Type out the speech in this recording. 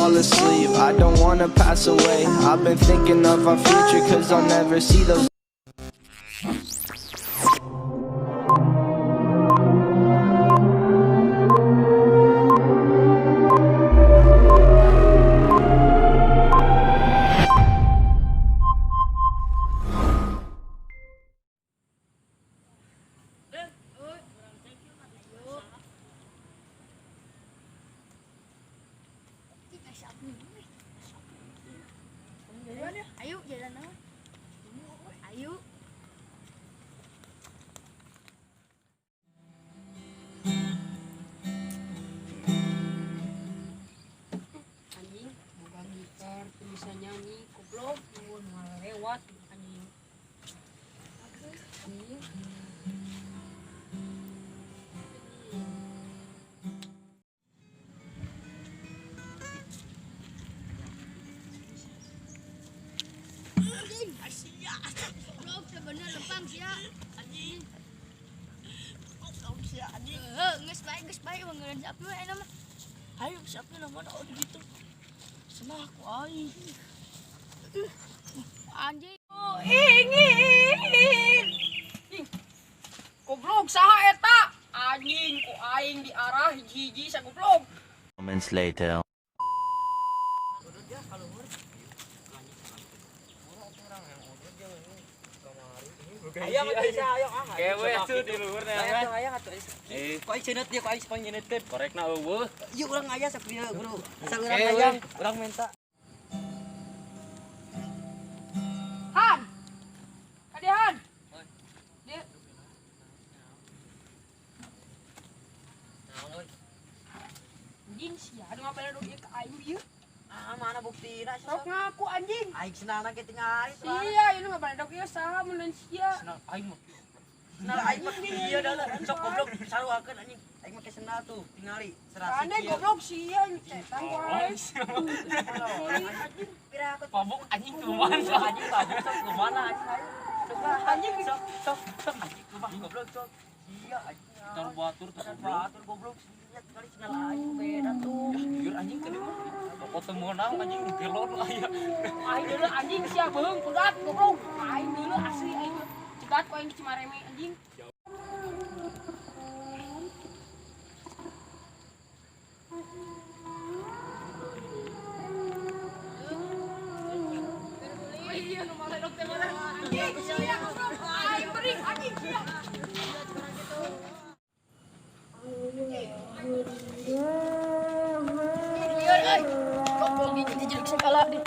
fall asleep. I don't wanna pass away. I've been thinking of our future, cause I'll never see those. Ayo jalan naon? Ayo. Anjing, buka gitar, bisa nyanyi, goblok, malah lewat anjing. Anjing. Goblok sebenernya lempang sia. Anjing. Goblok sih anjing. Geus bae ngeureun sapi we eta mah. Ayo siapa namanya oh gitu. Senang aku aing. Anjing. Oh, ingin. Goblok saha eta? Anjing ku aing di arah hiji-hiji sa goblok. Moments later. Ayo ayo Kewe tuh di luhur Ayo atuh. kok aing cenet dia, kok aing sepang nyenetkeun. Korekna eueuh. Ieu urang aya saprieu guru. Asal urang Kewe. hayang, urang minta. Han. Kade Han. Dia anjing sia anu ngapel do ieu ka aing ieu. Ah, mana buktina Sok ngaku anjing. aing senangna ge tingali. Sia ieu ngapel do ieu saha mun sia. Senang aing mah. Senang aing mah ieu da sok goblok saruakeun anjing. Aing mah ke senal tuh tingali serasi. Aneh goblok sia ini cetan wae. Pira aku Pabuk anjing kumaha anjing bagus sok kemana anjing. Coba anjing sok anjing kumaha goblok sok. Iya anjing. Tar batur tuh Batur goblok sia kali senal aing beda tuh. Biar anjing ke dieu. Pokok temeunang anjing gelon aya. Aing dulu anjing sia beung pegat goblok. Aing dulu asli aing cegat ku aing Cimareme anjing. Iya, nu malah dokter mana? Anjing sia. Aing bering anjing sia. Iya, goblok ini jadi segala deh.